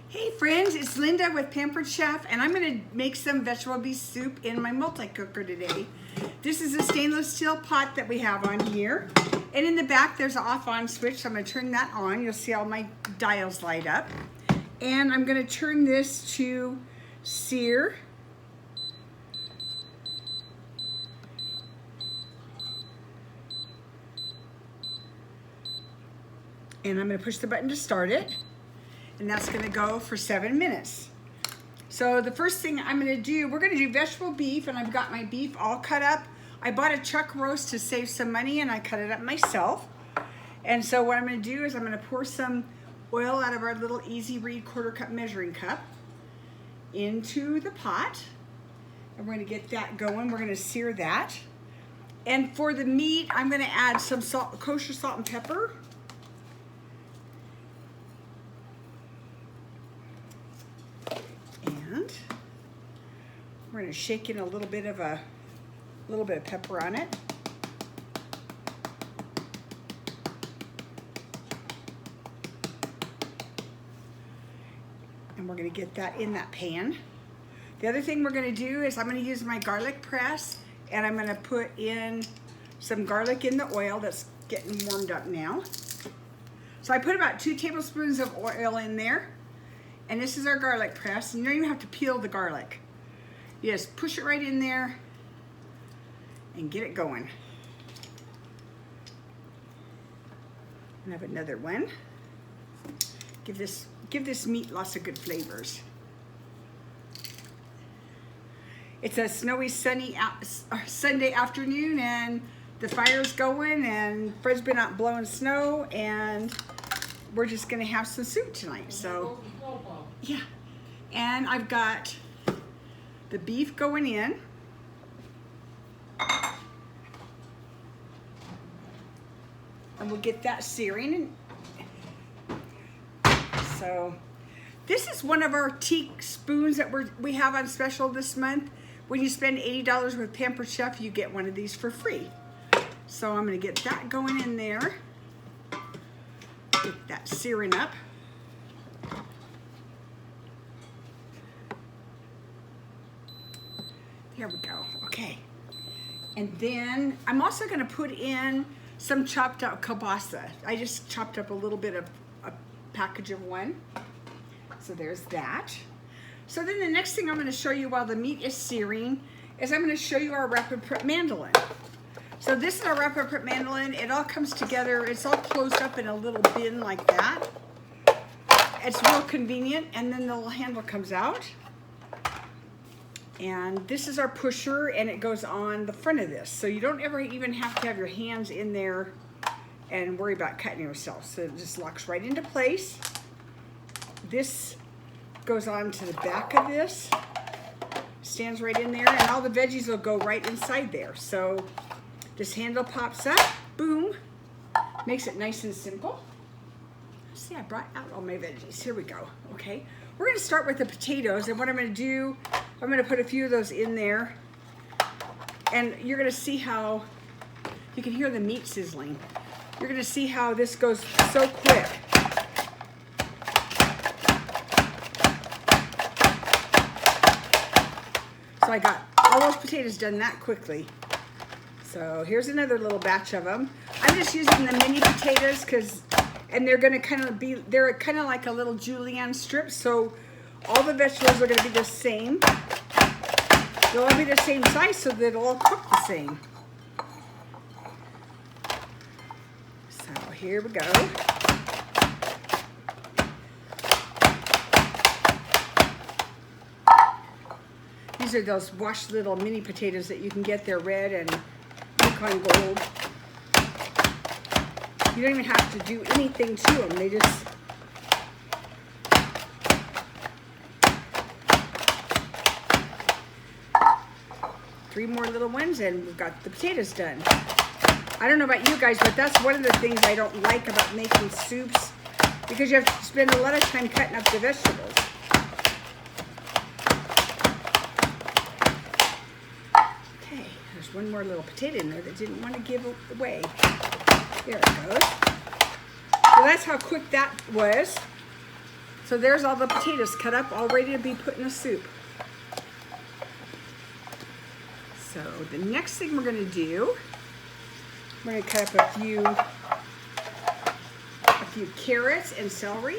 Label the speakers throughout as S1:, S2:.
S1: Hey friends, it's Linda with Pampered Chef, and I'm going to make some vegetable beef soup in my multi-cooker today. This is a stainless steel pot that we have on here, and in the back there's an off-on switch, so I'm going to turn that on. You'll see all my dials light up, and I'm going to turn this to sear. And I'm going to push the button to start it. And that's gonna go for 7 minutes. So the first thing I'm gonna do, we're gonna do vegetable beef, and I've got my beef all cut up. I bought a chuck roast to save some money, and I cut it up myself. And so what I'm gonna do is I'm gonna pour some oil out of our little Easy Read 1/4 cup measuring cup into the pot. And we're gonna get that going. We're gonna sear that. And for the meat, I'm gonna add some salt, kosher salt and pepper. We're going to shake in a little bit of pepper on it. And we're going to get that in that pan. The other thing we're going to do is I'm going to use my garlic press, and I'm going to put in some garlic in the oil that's getting warmed up now. So I put about 2 tablespoons of oil in there, and this is our garlic press, and you don't even have to peel the garlic. You just push it right in there and get it going. And I have another one. Give this meat lots of good flavors. It's a snowy, sunny Sunday afternoon, and the fire's going, and Fred's been out blowing snow, and we're just gonna have some soup tonight. So, yeah. And I've got the beef going in. And we'll get that searing. So this is one of our teak spoons that we have on special this month. When you spend $80 with Pampered Chef, you get one of these for free. So I'm gonna get that going in there. Get that searing up. Here we go, okay. And then I'm also gonna put in some chopped up kielbasa. I just chopped up a little bit of a package of one. So there's that. So then the next thing I'm gonna show you while the meat is searing is I'm gonna show you our rapid prep mandolin. So this is our rapid prep mandolin. It all comes together, it's all closed up in a little bin like that. It's real convenient, and then the little handle comes out. And this is our pusher, and it goes on the front of this. So you don't ever even have to have your hands in there and worry about cutting yourself. So it just locks right into place. This goes on to the back of this, stands right in there, and all the veggies will go right inside there. So this handle pops up, boom, makes it nice and simple. See, I brought out all my veggies. Here we go, okay. We're gonna start with the potatoes, and what I'm gonna do, I'm gonna put a few of those in there, and you're gonna see how, you can hear the meat sizzling. You're gonna see how this goes so quick. So I got all those potatoes done that quickly. So here's another little batch of them. I'm just using the mini potatoes and they're gonna they're kind of like a little julienne strip, so all the vegetables are gonna be the same. They'll all be the same size, so that it'll all cook the same. So here we go. These are those washed little mini potatoes that you can get. They're red and Yukon Gold. You don't even have to do anything to them. They just... Three more little ones, and we've got the potatoes done. I don't know about you guys, but that's one of the things I don't like about making soups, because you have to spend a lot of time cutting up the vegetables. Okay, there's one more little potato in there that didn't want to give away. There it goes. So that's how quick that was. So there's all the potatoes cut up, all ready to be put in a soup. So the next thing we're going to do, we're going to cut up a few carrots and celery.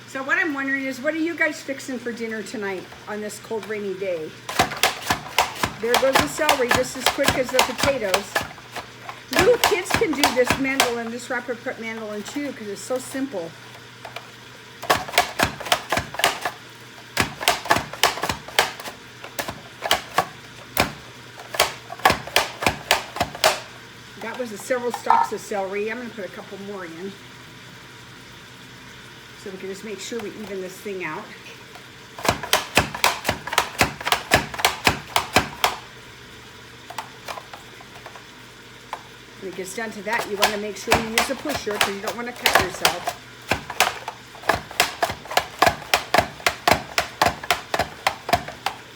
S1: So what I'm wondering is, what are you guys fixing for dinner tonight on this cold, rainy day? There goes the celery, just as quick as the potatoes. Little kids can do this mandolin, this rapid prep mandolin too, because it's so simple. That was several stalks of celery. I'm going to put a couple more in, so we can just make sure we even this thing out. When it gets down to that, you want to make sure you use a pusher because you don't want to cut yourself.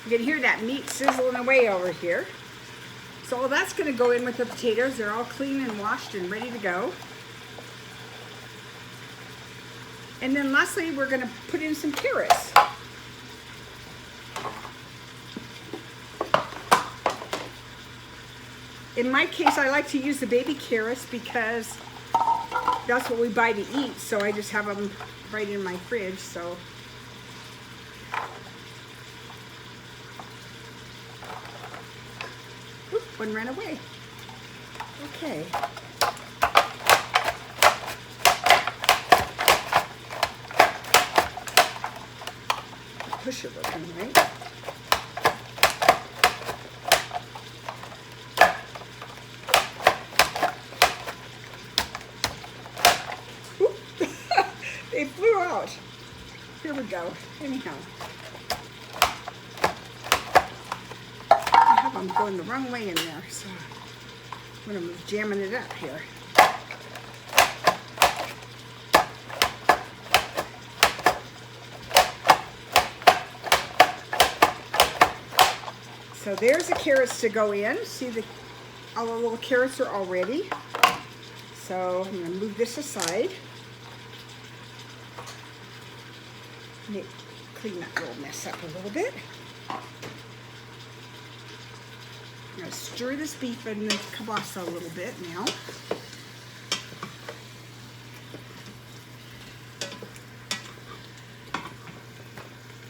S1: You can hear that meat sizzling away over here. So all that's going to go in with the potatoes. They're all clean and washed and ready to go. And then lastly, we're going to put in some carrots. In my case, I like to use the baby carrots because that's what we buy to eat. So I just have them right in my fridge. So oop, one ran away. Okay. Push it working, right? They flew out. Here we go. Anyhow. I have them going the wrong way in there, so I'm going to be jamming it up here. So there's the carrots to go in. See, all the little carrots are all ready. So I'm going to move this aside. Clean that little mess up a little bit. I'm going to stir this beef and the kielbasa a little bit now.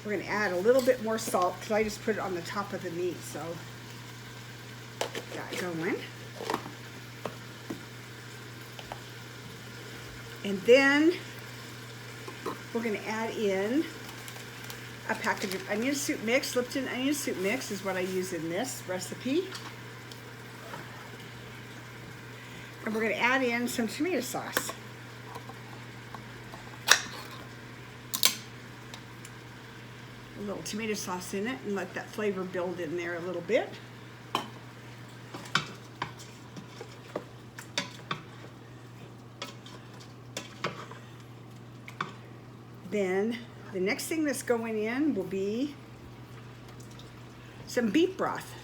S1: We're going to add a little bit more salt because I just put it on the top of the meat, so got it going. And then we're going to add in a package of onion soup mix. Lipton onion soup mix is what I use in this recipe. And we're going to add in some tomato sauce. A little tomato sauce in it and let that flavor build in there a little bit. Then the next thing that's going in will be some beef broth.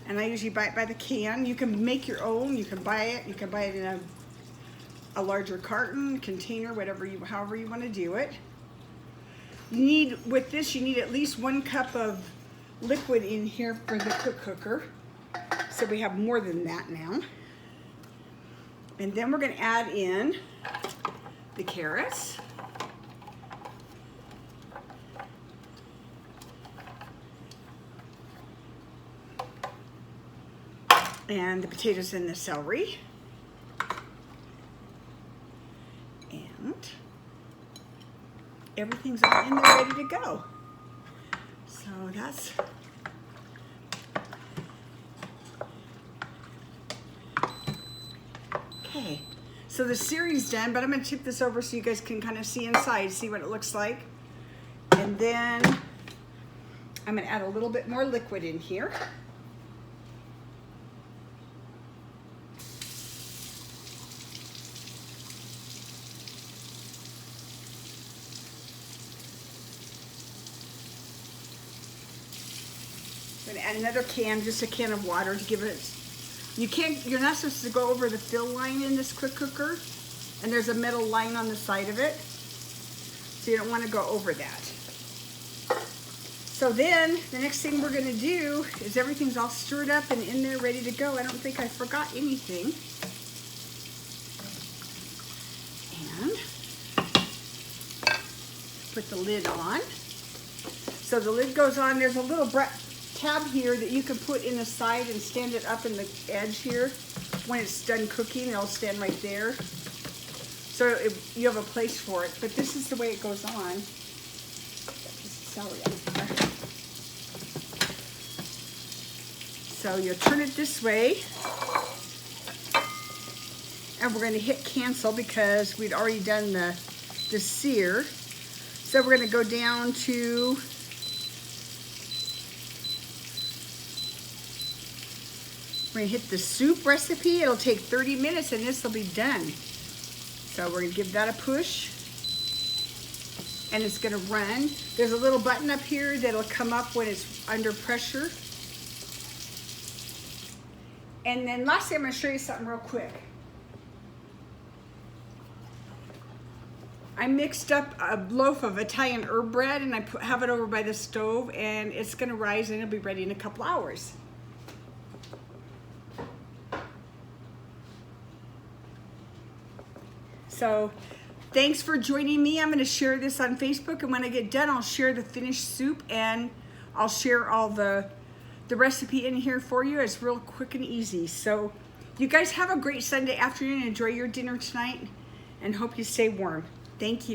S1: And I usually buy it by the can. You can make your own. You can buy it. You can buy it in a larger carton, container, however you want to do it. With this, you need at least 1 cup of liquid in here for the cooker. So we have more than that now. And then we're going to add in the carrots. And the potatoes and the celery. And everything's all in there ready to go. So that's okay. So the series done, but I'm going to tip this over so you guys can kind of see inside, see what it looks like. And then I'm going to add a little bit more liquid in here. I'm gonna add another can, just a can of water to give it. You're not supposed to go over the fill line in this quick cooker, and there's a metal line on the side of it, so you don't want to go over that. So then the next thing we're gonna do is everything's all stirred up and in there ready to go. I don't think I forgot anything. And put the lid on. So the lid goes on. There's a little tab here that you can put in the side and stand it up in the edge here. When it's done cooking, it'll stand right there. So you have a place for it. But this is the way it goes on. Just celery up there. So you'll turn it this way. And we're going to hit cancel because we'd already done the sear. So we're going to go down to we're going to hit the soup recipe. It'll take 30 minutes and this will be done. So we're going to give that a push. And it's going to run. There's a little button up here that'll come up when it's under pressure. And then lastly, I'm going to show you something real quick. I mixed up a loaf of Italian herb bread and I have it over by the stove, and it's going to rise and it'll be ready in a couple hours. So thanks for joining me. I'm going to share this on Facebook, and when I get done, I'll share the finished soup and I'll share all the recipe in here for you. It's real quick and easy. So you guys have a great Sunday afternoon. Enjoy your dinner tonight and hope you stay warm. Thank you.